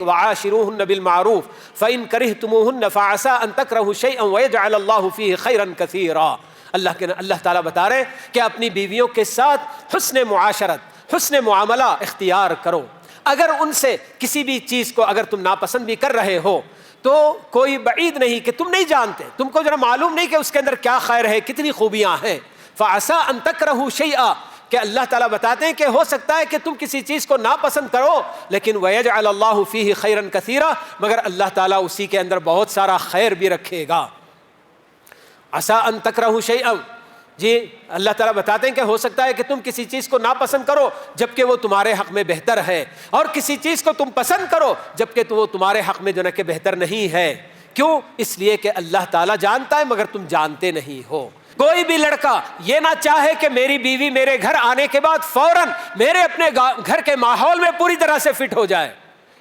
وعاشروهن بالمعروف فإن كرهتموهن فعسى أن تكرهوا شيئا ويجعل الله فيه خيرا كثيرا۔ اللہ تعالیٰ بتا رہے ہیں کہ اپنی بیویوں کے ساتھ حسن معاشرت، حسن معاملہ اختیار کرو۔ اگر ان سے کسی بھی چیز کو اگر تم ناپسند بھی کر رہے ہو تو کوئی بعید نہیں کہ تم نہیں جانتے، تم کو ذرا معلوم نہیں کہ اس کے اندر کیا خیر ہے، کتنی خوبیاں ہیں۔ فعسى أن تكرهوا شيئا، کہ اللہ تعالیٰ بتاتے ہیں کہ ہو سکتا ہے کہ تم کسی چیز کو ناپسند کرو، لیکن وَيَجْعَلَ اللَّهُ فِيهِ خَيْرًا كَثِيرًا، مگر اللہ تعالیٰ اسی کے اندر بہت سارا خیر بھی رکھے گا۔ عَسَىٰ أَن تَكْرَهُوا شَيْئًا، جی اللہ تعالیٰ بتاتے ہیں کہ ہو سکتا ہے کہ تم کسی چیز کو ناپسند کرو جبکہ وہ تمہارے حق میں بہتر ہے، اور کسی چیز کو تم پسند کرو جبکہ وہ تمہارے حق میں جو ہے کہ بہتر نہیں ہے۔ کیوں؟ اس لیے کہ اللہ تعالیٰ جانتا ہے مگر تم جانتے نہیں ہو۔ کوئی بھی لڑکا یہ نہ چاہے کہ میری بیوی میرے گھر آنے کے بعد فوراً میرے اپنے گھر کے ماحول میں پوری طرح سے فٹ ہو جائے،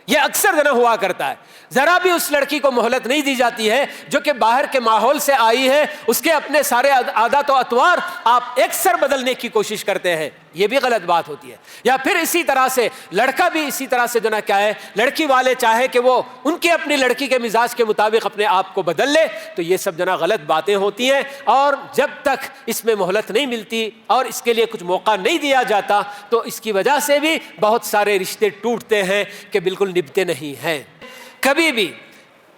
یہ اکثر جو ہوا کرتا ہے۔ ذرا بھی اس لڑکی کو مہلت نہیں دی جاتی ہے جو کہ باہر کے ماحول سے آئی ہے، اس کے اپنے سارے عادات و اطوار آپ اکثر بدلنے کی کوشش کرتے ہیں، یہ بھی غلط بات ہوتی ہے۔ یا پھر اسی طرح سے لڑکا بھی اسی طرح سے جو نا کیا ہے، لڑکی والے چاہے کہ وہ ان کی اپنی لڑکی کے مزاج کے مطابق اپنے آپ کو بدل لے، تو یہ سب جو نا غلط باتیں ہوتی ہیں، اور جب تک اس میں مہلت نہیں ملتی اور اس کے لیے کچھ موقع نہیں دیا جاتا تو اس کی وجہ سے بھی بہت سارے رشتے ٹوٹتے ہیں کہ بالکل نبھتے نہیں ہیں۔ کبھی بھی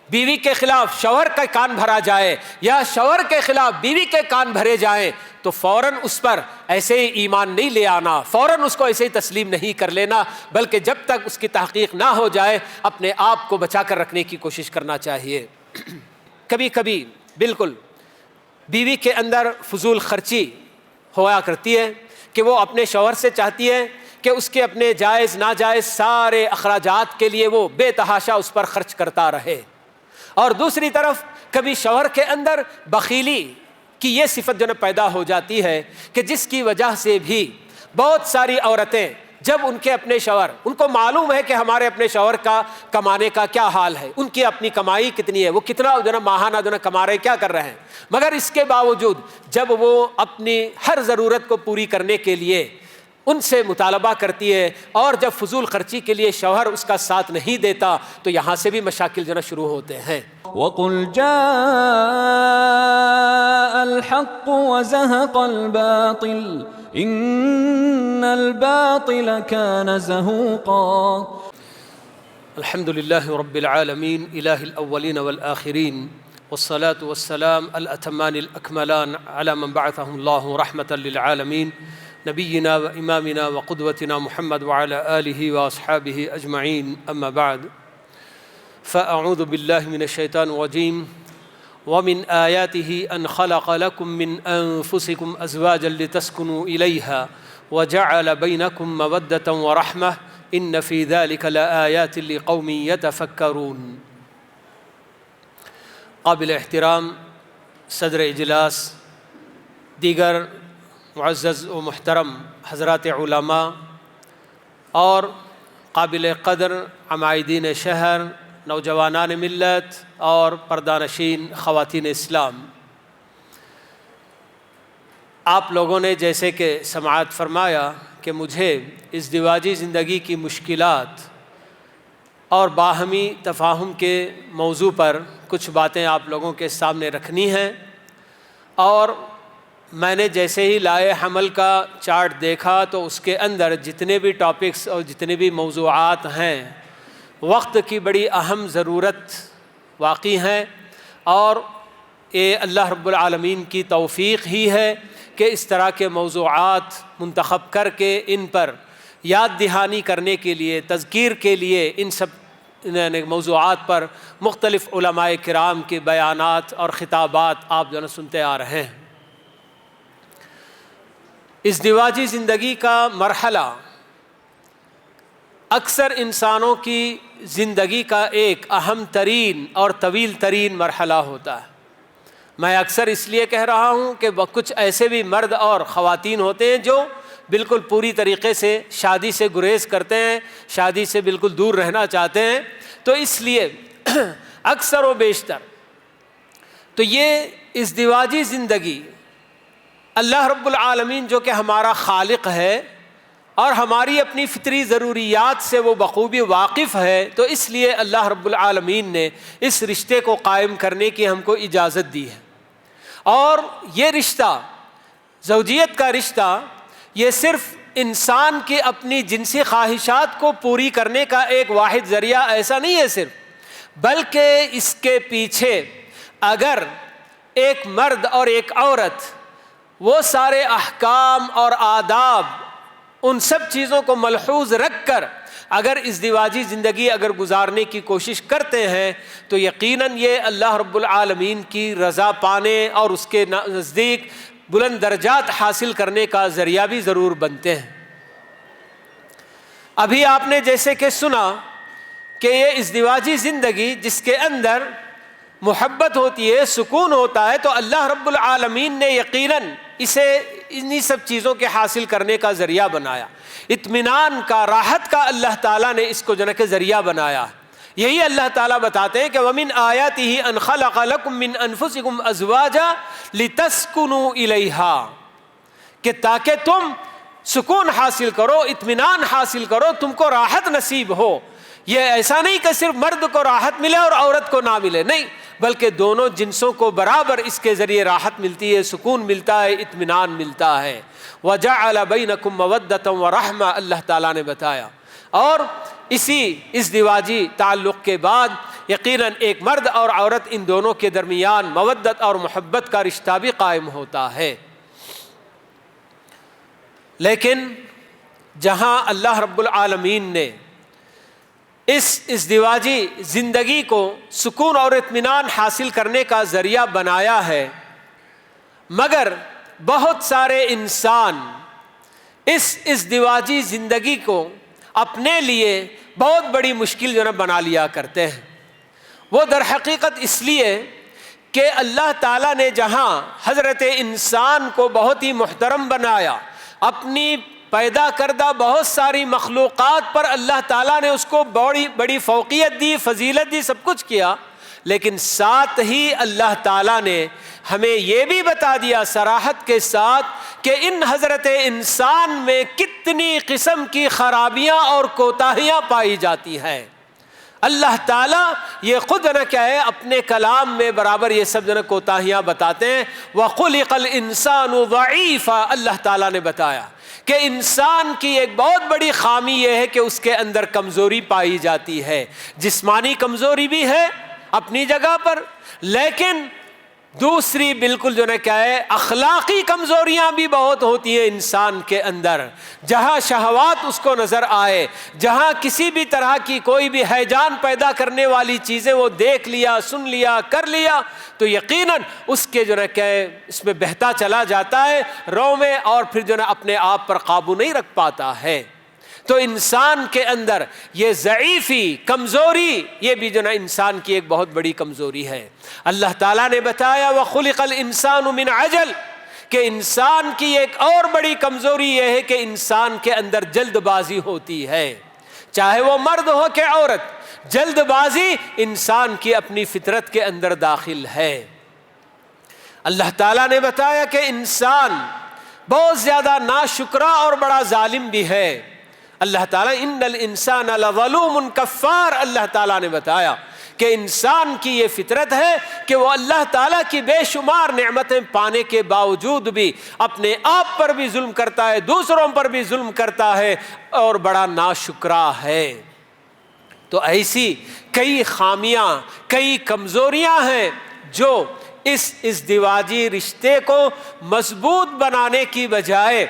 بیوی کے خلاف شوہر کا کان بھرا جائے یا شوہر کے خلاف بیوی کے کان بھرے جائیں تو فوراً اس پر ایسے ہی ایمان نہیں لے آنا، فوراً اس کو ایسے ہی تسلیم نہیں کر لینا، بلکہ جب تک اس کی تحقیق نہ ہو جائے اپنے آپ کو بچا کر رکھنے کی کوشش کرنا چاہیے۔ کبھی کبھی بالکل بیوی کے اندر فضول خرچی ہوا کرتی ہے کہ وہ اپنے شوہر سے چاہتی ہے کہ اس کے اپنے جائز ناجائز سارے اخراجات کے لیے وہ بے تحاشا اس پر خرچ کرتا رہے، اور دوسری طرف کبھی شوہر کے اندر بخیلی کی یہ صفت جو پیدا ہو جاتی ہے کہ جس کی وجہ سے بھی بہت ساری عورتیں جب ان کے اپنے شوہر، ان کو معلوم ہے کہ ہمارے اپنے شوہر کا کمانے کا کیا حال ہے، ان کی اپنی کمائی کتنی ہے، وہ کتنا جو ماہانہ جو کما رہے کیا کر رہے ہیں، مگر اس کے باوجود جب وہ اپنی ہر ضرورت کو پوری کرنے کے لیے ان سے مطالبہ کرتی ہے اور جب فضول خرچی کے لیے شوہر اس کا ساتھ نہیں دیتا تو یہاں سے بھی مشاکل جو شروع ہوتے ہیں۔ وَقُلْ جَاءَ الْحَقُّ وَزَهَقَ الْبَاطِلُ إِنَّ الْبَاطِلَ كَانَ زَهُوقًا۔ الحمدللہ رب العالمین الہ الاولین والآخرین والصلاة والسلام الاتمان الاکملان علی من بعثہ اللہ رحمۃ للعالمین نبینا و امامنا و قدوتنا محمد وعلى آلہ واصحابہ اجمعین، اما بعد فاعوذ باللہ من الشیطان الرجیم ومن آیاتہ ان خلق لکم من انفسکم ازواجا لتسکنوا الیہا وجعل بینکم مودۃ ورحمۃ ان فی ذلک لآیات لقوم یتفکرون۔ قابل احترام صدر اجلاس، دیگر معزز و محترم حضرات علماء اور قابل قدر عمائدین شہر، نوجوانان ملت اور پردہ-نشین خواتین اسلام، آپ لوگوں نے جیسے کہ سماعت فرمایا کہ مجھے ازدواجی زندگی کی مشکلات اور باہمی تفاہم کے موضوع پر کچھ باتیں آپ لوگوں کے سامنے رکھنی ہیں، اور میں نے جیسے ہی لائے حمل کا چارٹ دیکھا تو اس کے اندر جتنے بھی ٹاپکس اور جتنے بھی موضوعات ہیں وقت کی بڑی اہم ضرورت واقعی ہیں، اور یہ اللہ رب العالمین کی توفیق ہی ہے کہ اس طرح کے موضوعات منتخب کر کے ان پر یاد دہانی کرنے کے لیے، تذکیر کے لیے ان سب موضوعات پر مختلف علماء کرام کے بیانات اور خطابات آپ جو سنتے آ رہے ہیں۔ ازدواجی زندگی کا مرحلہ اکثر انسانوں کی زندگی کا ایک اہم ترین اور طویل ترین مرحلہ ہوتا ہے۔ میں اکثر اس لیے کہہ رہا ہوں کہ کچھ ایسے بھی مرد اور خواتین ہوتے ہیں جو بالکل پوری طریقے سے شادی سے گریز کرتے ہیں، شادی سے بالکل دور رہنا چاہتے ہیں، تو اس لیے اکثر و بیشتر تو یہ ازدواجی زندگی اللہ رب العالمین جو کہ ہمارا خالق ہے اور ہماری اپنی فطری ضروریات سے وہ بخوبی واقف ہے، تو اس لیے اللہ رب العالمین نے اس رشتے کو قائم کرنے کی ہم کو اجازت دی ہے۔ اور یہ رشتہ، زوجیت کا رشتہ، یہ صرف انسان کی اپنی جنسی خواہشات کو پوری کرنے کا ایک واحد ذریعہ ایسا نہیں ہے صرف، بلکہ اس کے پیچھے اگر ایک مرد اور ایک عورت وہ سارے احکام اور آداب، ان سب چیزوں کو ملحوظ رکھ کر اگر ازدواجی زندگی اگر گزارنے کی کوشش کرتے ہیں تو یقیناً یہ اللہ رب العالمین کی رضا پانے اور اس کے نزدیک بلند درجات حاصل کرنے کا ذریعہ بھی ضرور بنتے ہیں۔ ابھی آپ نے جیسے کہ سنا کہ یہ ازدواجی زندگی جس کے اندر محبت ہوتی ہے، سکون ہوتا ہے، تو اللہ رب العالمین نے یقیناً اسے انہی سب چیزوں کے حاصل کرنے کا ذریعہ بنایا، اطمینان کا، راحت کا اللہ تعالیٰ نے اس کو جو ہے کہ ذریعہ بنایا۔ یہی اللہ تعالیٰ بتاتے ہیں کہ وَمِنْ آيَاتِهِ أَنْ خَلَقَ لَكُم مِّنْ أَنفُسِكُمْ أَزْوَاجًا لِتَسْكُنُوا إِلَيْهَا، کہ تاکہ تم سکون حاصل کرو، اطمینان حاصل کرو، تم کو راحت نصیب ہو۔ یہ ایسا نہیں کہ صرف مرد کو راحت ملے اور عورت کو نہ ملے، نہیں، بلکہ دونوں جنسوں کو برابر اس کے ذریعے راحت ملتی ہے، سکون ملتا ہے، اطمینان ملتا ہے۔ وَجَعَلَ بَيْنَكُمْ مَوَدَّةً وَرَحْمَةً، اللہ تعالیٰ نے بتایا۔ اور اسی ازدواجی تعلق کے بعد یقیناً ایک مرد اور عورت، ان دونوں کے درمیان مودت اور محبت کا رشتہ بھی قائم ہوتا ہے۔ لیکن جہاں اللہ رب العالمین نے اس ازدواجی زندگی کو سکون اور اطمینان حاصل کرنے کا ذریعہ بنایا ہے، مگر بہت سارے انسان اس ازدواجی زندگی کو اپنے لیے بہت بڑی مشکل جو ہے بنا لیا کرتے ہیں۔ وہ در حقیقت اس لیے کہ اللہ تعالیٰ نے جہاں حضرت انسان کو بہت ہی محترم بنایا، اپنی پیدا کردہ بہت ساری مخلوقات پر اللہ تعالیٰ نے اس کو بڑی فوقیت دی، فضیلت دی، سب کچھ کیا، لیکن ساتھ ہی اللہ تعالیٰ نے ہمیں یہ بھی بتا دیا صراحت کے ساتھ کہ ان حضرت انسان میں کتنی قسم کی خرابیاں اور کوتاہیاں پائی جاتی ہیں۔ اللہ تعالیٰ یہ خود نہ کیا ہے اپنے کلام میں برابر یہ سب جو کوتاہیاں بتاتے ہیں۔ وَخُلِقَ الْإِنسَانُ ضَعِيفًا، اللہ تعالیٰ نے بتایا کہ انسان کی ایک بہت بڑی خامی یہ ہے کہ اس کے اندر کمزوری پائی جاتی ہے، جسمانی کمزوری بھی ہے اپنی جگہ پر، لیکن دوسری بالکل جو ہے کیا ہے اخلاقی کمزوریاں بھی بہت ہوتی ہیں انسان کے اندر۔ جہاں شہوات اس کو نظر آئے، جہاں کسی بھی طرح کی کوئی بھی ہیجان پیدا کرنے والی چیزیں وہ دیکھ لیا، سن لیا، کر لیا، تو یقیناً اس کے جو ہے کہ اس میں بہتا چلا جاتا ہے رو میں، اور پھر جو ہے اپنے آپ پر قابو نہیں رکھ پاتا ہے۔ تو انسان کے اندر یہ ضعیفی، کمزوری، یہ بھی جو نا انسان کی ایک بہت بڑی کمزوری ہے۔ اللہ تعالیٰ نے بتایا وَخُلِقَ الْإِنسَانُ مِنْ عَجَلٍ، کہ انسان کی ایک اور بڑی کمزوری یہ ہے کہ انسان کے اندر جلد بازی ہوتی ہے، چاہے وہ مرد ہو کہ عورت، جلد بازی انسان کی اپنی فطرت کے اندر داخل ہے۔ اللہ تعالیٰ نے بتایا کہ انسان بہت زیادہ ناشکرا اور بڑا ظالم بھی ہے۔ اللہ تعالیٰ ان الانسان لظلوم کفار، اللہ تعالیٰ نے بتایا کہ انسان کی یہ فطرت ہے کہ وہ اللہ تعالیٰ کی بے شمار نعمتیں پانے کے باوجود بھی اپنے آپ پر بھی ظلم کرتا ہے، دوسروں پر بھی ظلم کرتا ہے اور بڑا ناشکرا ہے۔ تو ایسی کئی خامیاں، کئی کمزوریاں ہیں جو اس ازدواجی رشتے کو مضبوط بنانے کی بجائے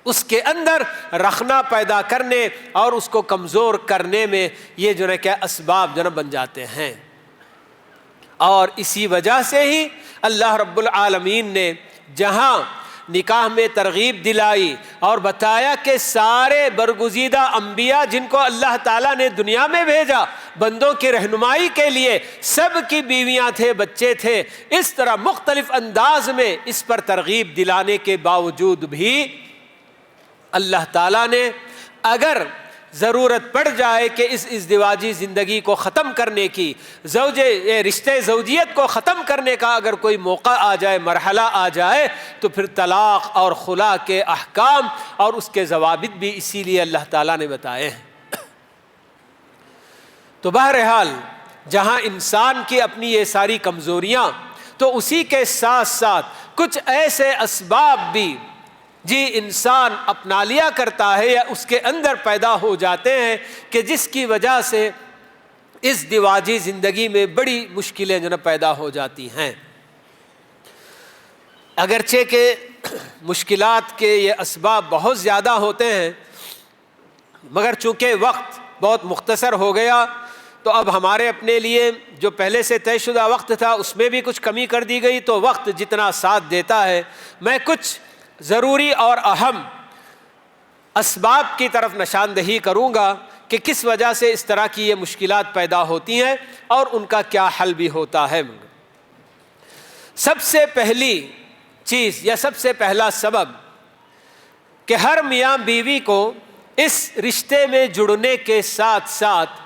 اس کے اندر رخنا پیدا کرنے اور اس کو کمزور کرنے میں یہ جو ہے کہ اسباب جو ہے بن جاتے ہیں۔ اور اسی وجہ سے ہی اللہ رب العالمین نے جہاں نکاح میں ترغیب دلائی اور بتایا کہ سارے برگزیدہ انبیاء جن کو اللہ تعالیٰ نے دنیا میں بھیجا بندوں کی رہنمائی کے لیے، سب کی بیویاں تھے، بچے تھے، اس طرح مختلف انداز میں اس پر ترغیب دلانے کے باوجود بھی اللہ تعالیٰ نے اگر ضرورت پڑ جائے کہ اس ازدواجی زندگی کو ختم کرنے کی، رشتے زوجیت کو ختم کرنے کا اگر کوئی موقع آ جائے، مرحلہ آ جائے، تو پھر طلاق اور خلا کے احکام اور اس کے ضوابط بھی اسی لیے اللہ تعالیٰ نے بتائے ہیں۔ تو بہرحال جہاں انسان کی اپنی یہ ساری کمزوریاں، تو اسی کے ساتھ ساتھ کچھ ایسے اسباب بھی انسان اپنا لیا کرتا ہے یا اس کے اندر پیدا ہو جاتے ہیں کہ جس کی وجہ سے اس ازدواجی زندگی میں بڑی مشکلیں جو پیدا ہو جاتی ہیں۔ اگرچہ کہ مشکلات کے یہ اسباب بہت زیادہ ہوتے ہیں، مگر چونکہ وقت بہت مختصر ہو گیا تو اب ہمارے اپنے لیے جو پہلے سے طے شدہ وقت تھا اس میں بھی کچھ کمی کر دی گئی، تو وقت جتنا ساتھ دیتا ہے میں کچھ ضروری اور اہم اسباب کی طرف نشاندہی کروں گا کہ کس وجہ سے اس طرح کی یہ مشکلات پیدا ہوتی ہیں اور ان کا کیا حل بھی ہوتا ہے۔ سب سے پہلی چیز یا سب سے پہلا سبب کہ ہر میاں بیوی کو اس رشتے میں جڑنے کے ساتھ ساتھ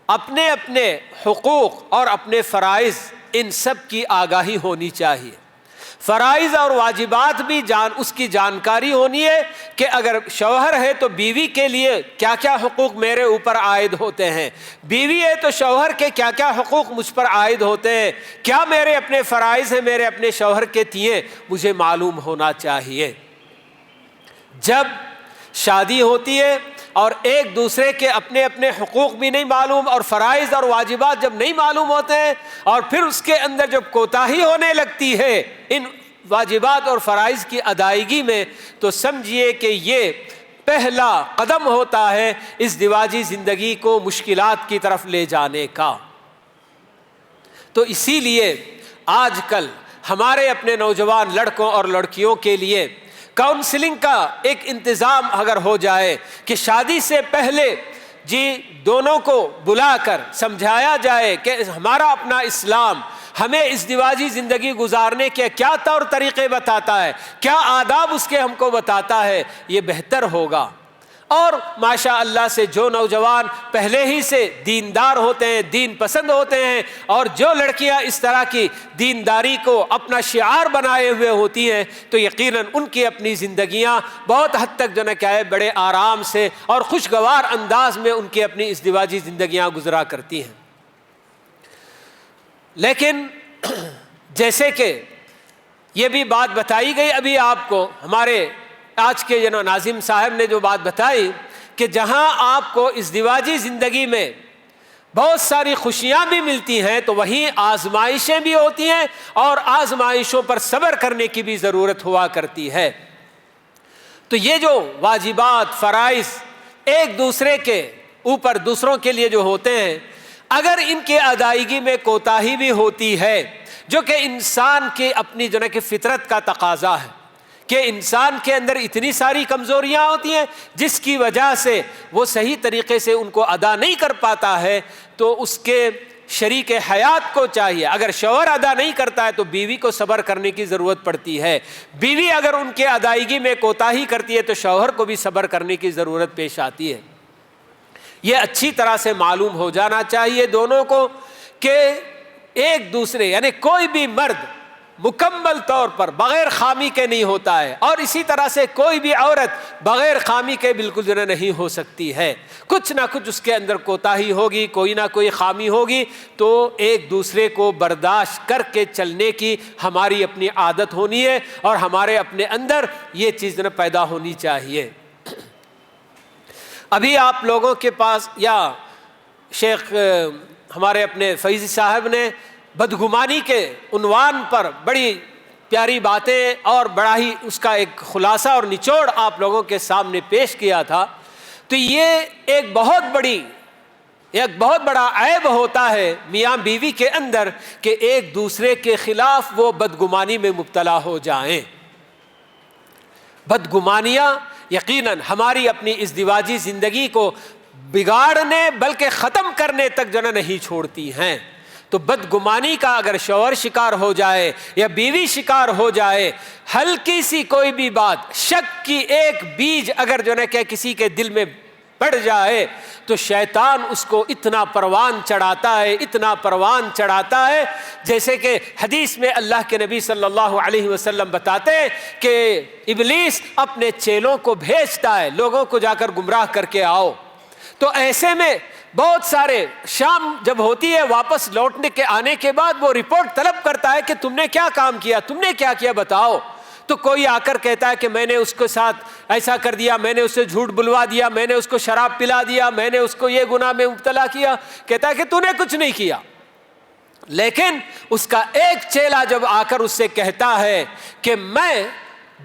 اپنے اپنے حقوق اور اپنے فرائض ان سب کی آگاہی ہونی چاہیے۔ فرائض اور واجبات بھی اس کی جانکاری ہونی ہے کہ اگر شوہر ہے تو بیوی کے لیے کیا کیا حقوق میرے اوپر عائد ہوتے ہیں، بیوی ہے تو شوہر کے کیا کیا حقوق مجھ پر عائد ہوتے ہیں، کیا میرے اپنے فرائض ہیں میرے اپنے شوہر کے تئیں، مجھے معلوم ہونا چاہیے۔ جب شادی ہوتی ہے اور ایک دوسرے کے اپنے اپنے حقوق بھی نہیں معلوم اور فرائض اور واجبات جب نہیں معلوم ہوتے ہیں، اور پھر اس کے اندر جب کوتاہی ہونے لگتی ہے ان واجبات اور فرائض کی ادائیگی میں، تو سمجھیے کہ یہ پہلا قدم ہوتا ہے ازدواجی زندگی کو مشکلات کی طرف لے جانے کا۔ تو اسی لیے آج کل ہمارے اپنے نوجوان لڑکوں اور لڑکیوں کے لیے کاؤنسلنگ کا ایک انتظام اگر ہو جائے کہ شادی سے پہلے دونوں کو بلا کر سمجھایا جائے کہ ہمارا اپنا اسلام ہمیں ازدواجی زندگی گزارنے کے کیا طور طریقے بتاتا ہے، کیا آداب اس کے ہم کو بتاتا ہے، یہ بہتر ہوگا۔ اور ماشاء اللہ سے جو نوجوان پہلے ہی سے دیندار ہوتے ہیں، دین پسند ہوتے ہیں، اور جو لڑکیاں اس طرح کی دینداری کو اپنا شعار بنائے ہوئے ہوتی ہیں، تو یقیناً ان کی اپنی زندگیاں بہت حد تک بڑے آرام سے اور خوشگوار انداز میں ان کی اپنی ازدواجی زندگیاں گزرا کرتی ہیں۔ لیکن جیسے کہ یہ بھی بات بتائی گئی ابھی آپ کو، ہمارے آج کے ناظم صاحب نے جو بات بتائی کہ جہاں آپ کو ازدواجی زندگی میں بہت ساری خوشیاں بھی ملتی ہیں، تو وہیں آزمائشیں بھی ہوتی ہیں اور آزمائشوں پر صبر کرنے کی بھی ضرورت ہوا کرتی ہے۔ تو یہ جو واجبات، فرائض ایک دوسرے کے اوپر دوسروں کے لیے جو ہوتے ہیں، اگر ان کے ادائیگی میں کوتاہی بھی ہوتی ہے، جو کہ انسان کی اپنی کہ فطرت کا تقاضا ہے کہ انسان کے اندر اتنی ساری کمزوریاں ہوتی ہیں جس کی وجہ سے وہ صحیح طریقے سے ان کو ادا نہیں کر پاتا ہے، تو اس کے شریک حیات کو چاہیے، اگر شوہر ادا نہیں کرتا ہے تو بیوی کو صبر کرنے کی ضرورت پڑتی ہے، بیوی اگر ان کے ادائیگی میں کوتاہی کرتی ہے تو شوہر کو بھی صبر کرنے کی ضرورت پیش آتی ہے۔ یہ اچھی طرح سے معلوم ہو جانا چاہیے دونوں کو کہ ایک دوسرے کوئی بھی مرد مکمل طور پر بغیر خامی کے نہیں ہوتا ہے، اور اسی طرح سے کوئی بھی عورت بغیر خامی کے بالکل نہیں ہو سکتی ہے، کچھ نہ کچھ اس کے اندر کوتاہی ہوگی، کوئی نہ کوئی خامی ہوگی، تو ایک دوسرے کو برداشت کر کے چلنے کی ہماری اپنی عادت ہونی ہے اور ہمارے اپنے اندر یہ چیز پیدا ہونی چاہیے۔ ابھی آپ لوگوں کے پاس یا شیخ ہمارے اپنے فیضی صاحب نے بدگمانی کے عنوان پر بڑی پیاری باتیں اور بڑا ہی اس کا ایک خلاصہ اور نچوڑ آپ لوگوں کے سامنے پیش کیا تھا، تو یہ ایک بہت بڑا عیب ہوتا ہے میاں بیوی کے اندر کہ ایک دوسرے کے خلاف وہ بدگمانی میں مبتلا ہو جائیں۔ بدگمانیاں یقیناً ہماری اپنی ازدواجی زندگی کو بگاڑنے بلکہ ختم کرنے تک نہیں چھوڑتی ہیں۔ تو بدگمانی کا اگر شوہر شکار ہو جائے یا بیوی شکار ہو جائے، ہلکی سی کوئی بھی بات، شک کی ایک بیج اگر کہ کسی کے دل میں بڑھ جائے تو شیطان اس کو اتنا پروان چڑھاتا ہے، اتنا پروان چڑھاتا ہے، جیسے کہ حدیث میں اللہ کے نبی صلی اللہ علیہ وسلم بتاتے ہیں کہ ابلیس اپنے چیلوں کو بھیجتا ہے، لوگوں کو جا کر گمراہ کر کے آؤ۔ تو ایسے میں بہت سارے شام جب ہوتی ہے، واپس لوٹنے کے آنے کے بعد وہ رپورٹ طلب کرتا ہے کہ تم نے کیا کام کیا، تم نے کیا کیا بتاؤ۔ تو کوئی آ کر کہتا ہے کہ میں نے اس کے ساتھ ایسا کر دیا، میں نے اسے جھوٹ بلوا دیا، میں نے اس کو شراب پلا دیا، میں نے اس کو یہ گناہ میں مبتلا کیا۔ کہتا ہے کہ تو نے کچھ نہیں کیا۔ لیکن اس کا ایک چیلا جب آ کر اس سے کہتا ہے کہ میں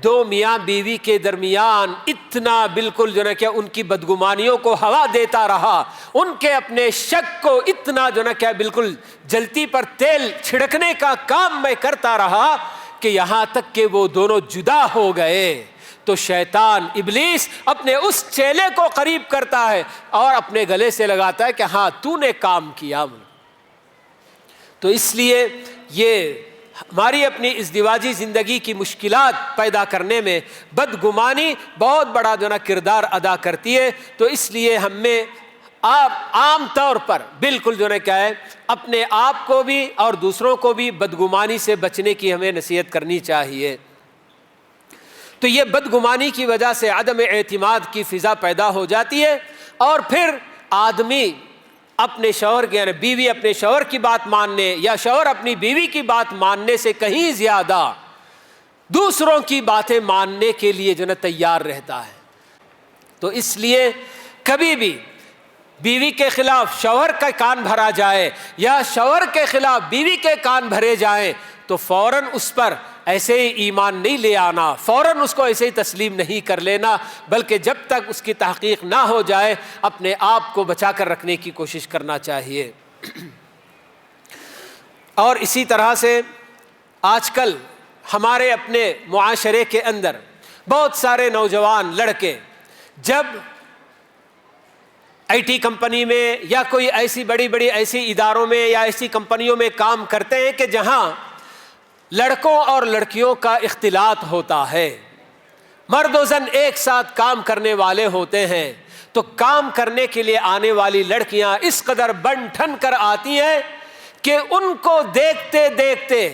دو میاں بیوی کے درمیان اتنا بالکل جو ہے کہ ان کی بدگمانیوں کو ہوا دیتا رہا، ان کے اپنے شک کو اتنا جو ہے کہ بالکل جلتی پر تیل چھڑکنے کا کام میں کرتا رہا کہ یہاں تک کہ وہ دونوں جدا ہو گئے، تو شیطان ابلیس اپنے اس چیلے کو قریب کرتا ہے اور اپنے گلے سے لگاتا ہے کہ ہاں تو نے کام کیا۔ تو اس لیے یہ ہماری اپنی ازدواجی زندگی کی مشکلات پیدا کرنے میں بدگمانی بہت بڑا جو نا کردار ادا کرتی ہے۔ تو اس لیے ہمیں عام طور پر بالکل جو ہے کیا ہے، اپنے آپ کو بھی اور دوسروں کو بھی بدگمانی سے بچنے کی ہمیں نصیحت کرنی چاہیے۔ تو یہ بدگمانی کی وجہ سے عدم اعتماد کی فضا پیدا ہو جاتی ہے، اور پھر آدمی اپنے شوہر کے یعنی بیوی اپنے شوہر کی بات ماننے یا شوہر اپنی بیوی کی بات ماننے سے کہیں زیادہ دوسروں کی باتیں ماننے کے لیے جو ہے تیار رہتا ہے۔ تو اس لیے کبھی بھی بیوی کے خلاف شوہر کا کان بھرا جائے یا شوہر کے خلاف بیوی کے کان بھرے جائیں تو فوراً اس پر ایسے ہی ایمان نہیں لے آنا، فوراً اس کو ایسے ہی تسلیم نہیں کر لینا، بلکہ جب تک اس کی تحقیق نہ ہو جائے اپنے آپ کو بچا کر رکھنے کی کوشش کرنا چاہیے۔ اور اسی طرح سے آج کل ہمارے اپنے معاشرے کے اندر بہت سارے نوجوان لڑکے جب آئی ٹی کمپنی میں یا کوئی ایسی بڑی بڑی ایسی اداروں میں یا ایسی کمپنیوں میں کام کرتے ہیں کہ جہاں لڑکوں اور لڑکیوں کا اختلاط ہوتا ہے، مرد و زن ایک ساتھ کام کرنے والے ہوتے ہیں، تو کام کرنے کے لیے آنے والی لڑکیاں اس قدر بن ٹھن کر آتی ہیں کہ ان کو دیکھتے دیکھتے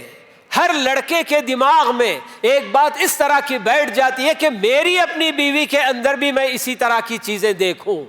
ہر لڑکے کے دماغ میں ایک بات اس طرح کی بیٹھ جاتی ہے کہ میری اپنی بیوی کے اندر بھی میں اسی طرح کی چیزیں دیکھوں۔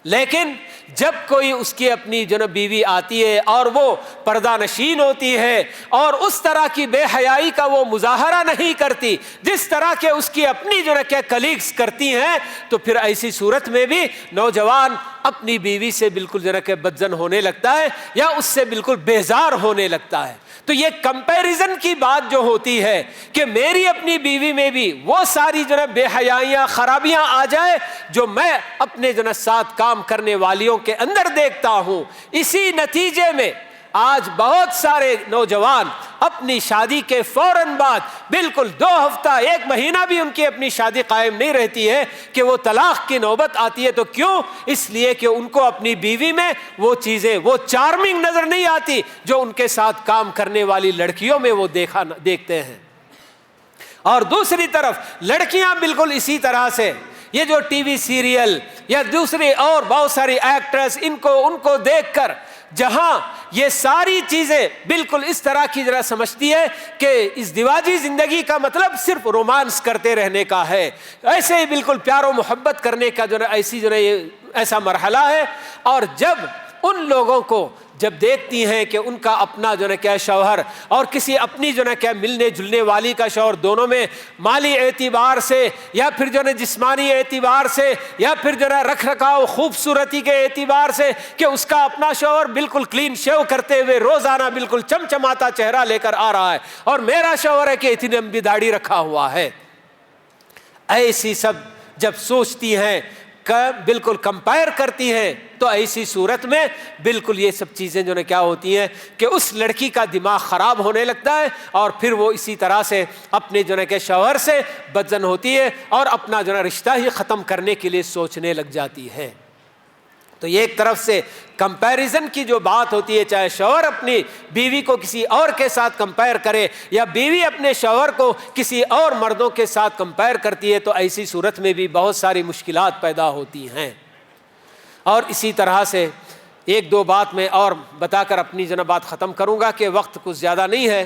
لیکن جب کوئی اس کی اپنی جو بیوی آتی ہے اور وہ پردہ نشین ہوتی ہے اور اس طرح کی بے حیائی کا وہ مظاہرہ نہیں کرتی جس طرح کے اس کی اپنی جو کہ کلیگز کرتی ہیں، تو پھر ایسی صورت میں بھی نوجوان اپنی بیوی سے بالکل جو کہ بدظن ہونے لگتا ہے یا اس سے بالکل بیزار ہونے لگتا ہے۔ تو یہ کمپیریزن کی بات جو ہوتی ہے کہ میری اپنی بیوی میں بھی وہ ساری جو ہے بے حیائیاں خرابیاں آ جائے جو میں اپنے جو ہے ساتھ کام کرنے والیوں کے اندر دیکھتا ہوں، اسی نتیجے میں آج بہت سارے نوجوان اپنی شادی کے فوراً بعد بالکل 2 ہفتہ 1 مہینہ بھی ان کی اپنی شادی قائم نہیں رہتی ہے کہ وہ طلاق کی نوبت آتی ہے۔ تو کیوں؟ اس لیے کہ ان کو اپنی بیوی میں وہ چیزیں وہ چارمنگ نظر نہیں آتی جو ان کے ساتھ کام کرنے والی لڑکیوں میں وہ دیکھتے ہیں۔ اور دوسری طرف لڑکیاں بالکل اسی طرح سے یہ جو ٹی وی سیریل یا دوسری اور بہت ساری ایکٹریس ان کو دیکھ کر جہاں یہ ساری چیزیں بالکل اس طرح کی ذرا سمجھتی ہے کہ ازدواجی زندگی کا مطلب صرف رومانس کرتے رہنے کا ہے، ایسے ہی بالکل پیار و محبت کرنے کا جو ہے ایسی جو ہے ایسا مرحلہ ہے۔ اور جب ان لوگوں کو جب دیکھتی ہیں کہ ان کا اپنا جو ہے کیا شوہر اور کسی اپنی جو ہے کیا ملنے جلنے والی کا شوہر دونوں میں مالی اعتبار سے یا پھر جو ہے جسمانی اعتبار سے یا پھر جو ہے رکھ رکھاؤ خوبصورتی کے اعتبار سے کہ اس کا اپنا شوہر بالکل کلین شیو کرتے ہوئے روزانہ بالکل چمچماتا چہرہ لے کر آ رہا ہے اور میرا شوہر ہے کہ اتنی لمبی داڑھی رکھا ہوا ہے، ایسی سب جب سوچتی ہیں بالکل کمپائر کرتی ہیں تو ایسی صورت میں بالکل یہ سب چیزیں جو ہے کیا ہوتی ہیں کہ اس لڑکی کا دماغ خراب ہونے لگتا ہے اور پھر وہ اسی طرح سے اپنے جو ہے کہ شوہر سے بدظن ہوتی ہے اور اپنا جو ہے رشتہ ہی ختم کرنے کے لیے سوچنے لگ جاتی ہے۔ تو یہ ایک طرف سے کمپیریزن کی جو بات ہوتی ہے، چاہے شوہر اپنی بیوی کو کسی اور کے ساتھ کمپیئر کرے یا بیوی اپنے شوہر کو کسی اور مردوں کے ساتھ کمپیئر کرتی ہے، تو ایسی صورت میں بھی بہت ساری مشکلات پیدا ہوتی ہیں۔ اور اسی طرح سے ایک دو بات میں اور بتا کر اپنی بات ختم کروں گا کہ وقت کچھ زیادہ نہیں ہے،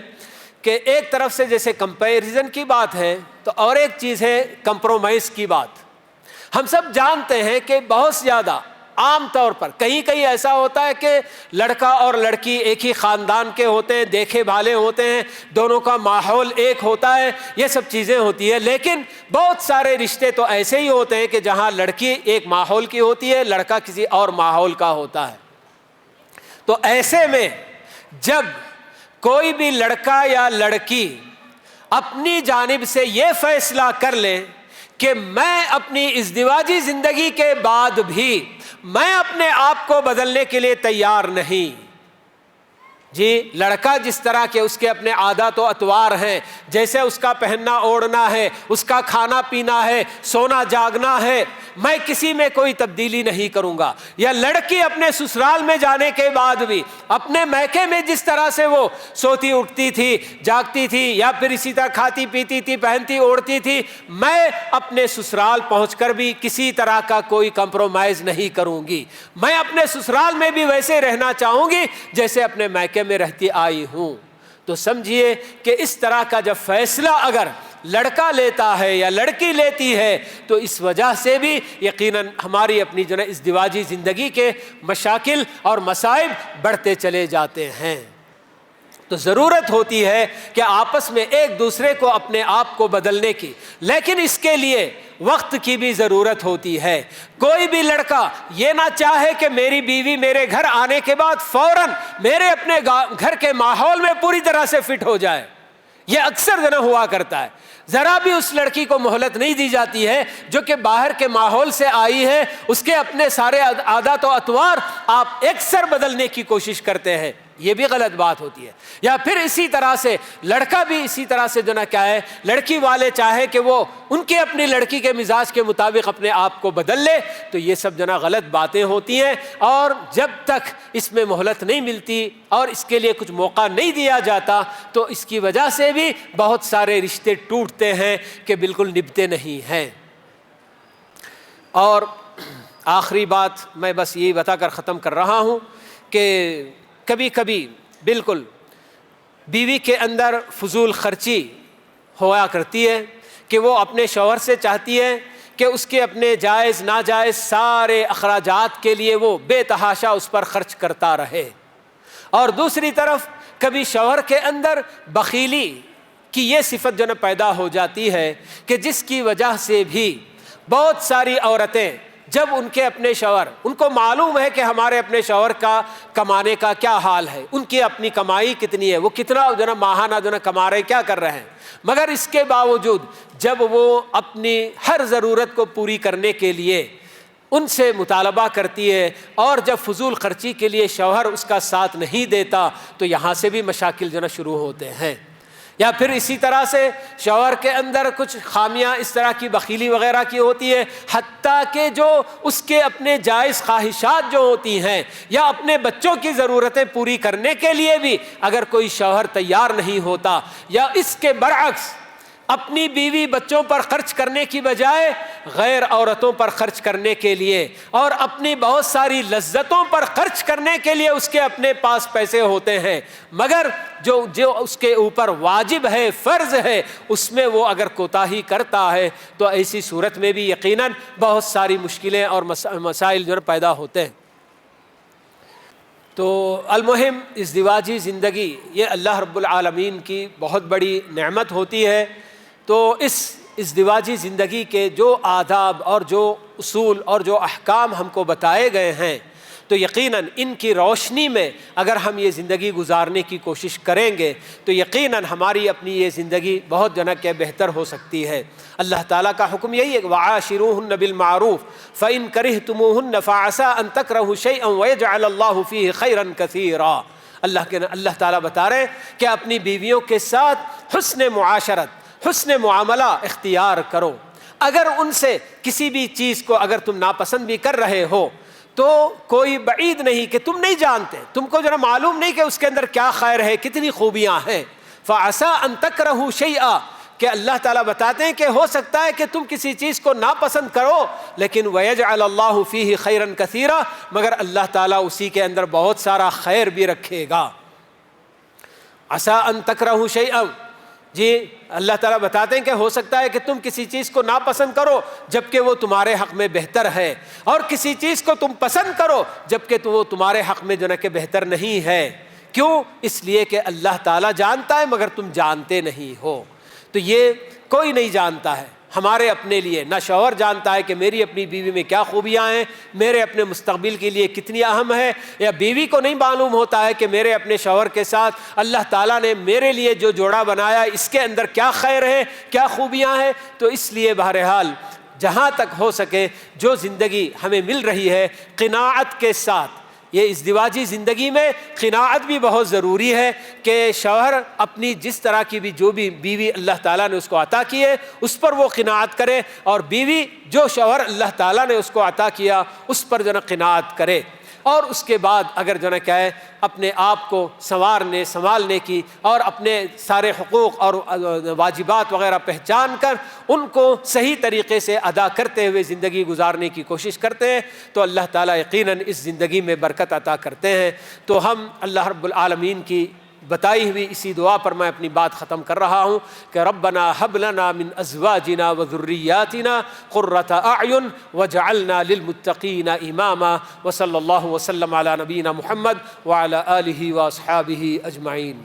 کہ ایک طرف سے جیسے کمپیریزن کی بات ہے تو اور ایک چیز ہے کمپرومائز کی بات۔ ہم سب جانتے ہیں کہ بہت زیادہ عام طور پر کہیں کہیں ایسا ہوتا ہے کہ لڑکا اور لڑکی ایک ہی خاندان کے ہوتے ہیں، دیکھے بھالے ہوتے ہیں، دونوں کا ماحول ایک ہوتا ہے، یہ سب چیزیں ہوتی ہیں، لیکن بہت سارے رشتے تو ایسے ہی ہوتے ہیں کہ جہاں لڑکی ایک ماحول کی ہوتی ہے، لڑکا کسی اور ماحول کا ہوتا ہے۔ تو ایسے میں جب کوئی بھی لڑکا یا لڑکی اپنی جانب سے یہ فیصلہ کر لے کہ میں اپنی ازدواجی زندگی کے بعد بھی میں اپنے آپ کو بدلنے کے لیے تیار نہیں، جی لڑکا جس طرح کے اس کے اپنے عادات و اطوار ہیں، جیسے اس کا پہننا اوڑھنا ہے، اس کا کھانا پینا ہے، سونا جاگنا ہے، میں کسی میں کوئی تبدیلی نہیں کروں گا۔ یا لڑکی اپنے سسرال میں جانے کے بعد بھی اپنے میکے میں جس طرح سے وہ سوتی اٹھتی تھی، جاگتی تھی، یا پھر اسی طرح کھاتی پیتی تھی، پہنتی اوڑھتی تھی، میں اپنے سسرال پہنچ کر بھی کسی طرح کا کوئی کمپرومائز نہیں کروں گی۔ میں اپنے سسرال میں بھی ویسے رہنا چاہوں گی جیسے اپنے میکے میں رہتی آئی ہوں۔ تو سمجھیے کہ اس طرح کا جب فیصلہ اگر لڑکا لیتا ہے یا لڑکی لیتی ہے تو اس وجہ سے بھی یقیناً ہماری اپنی ازدواجی زندگی کے مشاکل اور مصائب بڑھتے چلے جاتے ہیں۔ تو ضرورت ہوتی ہے کہ آپس میں ایک دوسرے کو اپنے آپ کو بدلنے کی، لیکن اس کے لیے وقت کی بھی ضرورت ہوتی ہے۔ کوئی بھی لڑکا یہ نہ چاہے کہ میری بیوی میرے گھر آنے کے بعد فوراً میرے اپنے گھر کے ماحول میں پوری طرح سے فٹ ہو جائے، یہ اکثر ہوا کرتا ہے۔ ذرا بھی اس لڑکی کو مہلت نہیں دی جاتی ہے جو کہ باہر کے ماحول سے آئی ہے، اس کے اپنے سارے عادات و اطوار آپ اکثر بدلنے کی کوشش کرتے ہیں، یہ بھی غلط بات ہوتی ہے۔ یا پھر اسی طرح سے لڑکا بھی اسی طرح سے کیا ہے، لڑکی والے چاہے کہ وہ ان کے اپنی لڑکی کے مزاج کے مطابق اپنے آپ کو بدل لے، تو یہ سب غلط باتیں ہوتی ہیں، اور جب تک اس میں مہلت نہیں ملتی اور اس کے لیے کچھ موقع نہیں دیا جاتا تو اس کی وجہ سے بھی بہت سارے رشتے ٹوٹتے ہیں کہ بالکل نبھتے نہیں ہیں۔ اور آخری بات میں بس یہی بتا کر ختم کر رہا ہوں کہ کبھی کبھی بالکل بیوی کے اندر فضول خرچی ہوا کرتی ہے کہ وہ اپنے شوہر سے چاہتی ہے کہ اس کے اپنے جائز ناجائز سارے اخراجات کے لیے وہ بے تحاشا اس پر خرچ کرتا رہے، اور دوسری طرف کبھی شوہر کے اندر بخیلی کی یہ صفت پیدا ہو جاتی ہے کہ جس کی وجہ سے بھی بہت ساری عورتیں جب ان کے اپنے شوہر، ان کو معلوم ہے کہ ہمارے اپنے شوہر کا کمانے کا کیا حال ہے، ان کی اپنی کمائی کتنی ہے، وہ کتنا ماہانہ کما رہے، کیا کر رہے ہیں، مگر اس کے باوجود جب وہ اپنی ہر ضرورت کو پوری کرنے کے لیے ان سے مطالبہ کرتی ہے اور جب فضول خرچی کے لیے شوہر اس کا ساتھ نہیں دیتا تو یہاں سے بھی مشاکل شروع ہوتے ہیں۔ یا پھر اسی طرح سے شوہر کے اندر کچھ خامیاں اس طرح کی بخیلی وغیرہ کی ہوتی ہے، حتیٰ کہ جو اس کے اپنے جائز خواہشات جو ہوتی ہیں یا اپنے بچوں کی ضرورتیں پوری کرنے کے لیے بھی اگر کوئی شوہر تیار نہیں ہوتا، یا اس کے برعکس اپنی بیوی بچوں پر خرچ کرنے کی بجائے غیر عورتوں پر خرچ کرنے کے لیے اور اپنی بہت ساری لذتوں پر خرچ کرنے کے لیے اس کے اپنے پاس پیسے ہوتے ہیں، مگر جو اس کے اوپر واجب ہے، فرض ہے، اس میں وہ اگر کوتاہی کرتا ہے تو ایسی صورت میں بھی یقیناً بہت ساری مشکلیں اور مسائل پیدا ہوتے ہیں۔ تو المہم ازدواجی زندگی یہ اللہ رب العالمین کی بہت بڑی نعمت ہوتی ہے۔ تو اس ازدواجی زندگی کے جو آداب اور جو اصول اور جو احکام ہم کو بتائے گئے ہیں تو یقیناً ان کی روشنی میں اگر ہم یہ زندگی گزارنے کی کوشش کریں گے تو یقیناً ہماری اپنی یہ زندگی بہت کہ بہتر ہو سکتی ہے۔ اللہ تعالیٰ کا حکم یہی ہے کہ وَعَاشِرُوهُنَّ بِالْمَعْرُوفِ فَإِن كَرِهْتُمُوهُنَّ فَعَسَىٰ أَن تَكْرَهُوا شَيْئًا وَيَجْعَلَ اللَّهُ فِيهِ خَيْرًا كَثِيرًا۔ اللہ تعالیٰ بتا رہے ہیں کہ اپنی بیویوں کے ساتھ حسن معاشرت، حسن معاملہ اختیار کرو۔ اگر ان سے کسی بھی چیز کو اگر تم ناپسند بھی کر رہے ہو تو کوئی بعید نہیں کہ تم نہیں جانتے، تم کو معلوم نہیں کہ اس کے اندر کیا خیر ہے، کتنی خوبیاں ہیں۔ فَعَسَىٰ أَن تَكْرَهُوا شَيْئًا، کہ اللہ تعالیٰ بتاتے ہیں کہ ہو سکتا ہے کہ تم کسی چیز کو ناپسند کرو لیکن وَيَجْعَلَ اللَّهُ فِيهِ خَيْرًا كَثِيرًا، مگر اللہ تعالیٰ اسی کے اندر بہت سارا خیر بھی رکھے گا۔ عَسَىٰ أَن تَكْرَهُ شَيْئًا، جی اللہ تعالیٰ بتاتے ہیں کہ ہو سکتا ہے کہ تم کسی چیز کو ناپسند کرو جبکہ وہ تمہارے حق میں بہتر ہے، اور کسی چیز کو تم پسند کرو جبکہ وہ تمہارے حق میں جو ہے کہ بہتر نہیں ہے۔ کیوں؟ اس لیے کہ اللہ تعالیٰ جانتا ہے مگر تم جانتے نہیں ہو۔ تو یہ کوئی نہیں جانتا ہے ہمارے اپنے لیے، نہ شوہر جانتا ہے کہ میری اپنی بیوی میں کیا خوبیاں ہیں، میرے اپنے مستقبل کے لیے کتنی اہم ہے، یا بیوی کو نہیں معلوم ہوتا ہے کہ میرے اپنے شوہر کے ساتھ اللہ تعالیٰ نے میرے لیے جو جوڑا بنایا اس کے اندر کیا خیر ہے، کیا خوبیاں ہیں۔ تو اس لیے بہرحال جہاں تک ہو سکے جو زندگی ہمیں مل رہی ہے قناعت کے ساتھ، یہ ازدواجی زندگی میں قناعت بھی بہت ضروری ہے کہ شوہر اپنی جس طرح کی بھی جو بھی بیوی اللہ تعالیٰ نے اس کو عطا کی ہے اس پر وہ قناعت کرے، اور بیوی جو شوہر اللہ تعالیٰ نے اس کو عطا کیا اس پر جو ہے قناعت کرے۔ اور اس کے بعد اگر جو ہے کہ اپنے آپ کو سنبھالنے کی اور اپنے سارے حقوق اور واجبات وغیرہ پہچان کر ان کو صحیح طریقے سے ادا کرتے ہوئے زندگی گزارنے کی کوشش کرتے ہیں تو اللہ تعالیٰ یقیناً اس زندگی میں برکت عطا کرتے ہیں۔ تو ہم اللہ رب العالمین کی بتائی ہوئی اسی دعا پر میں اپنی بات ختم کر رہا ہوں کہ ربنا هب لنا من ازواجنا وذرياتنا قرة اعین واجعلنا للمتقین اماما، وصلی اللہ وسلم علی نبینا محمد وعلی آلہ واصحابہ اجمعین۔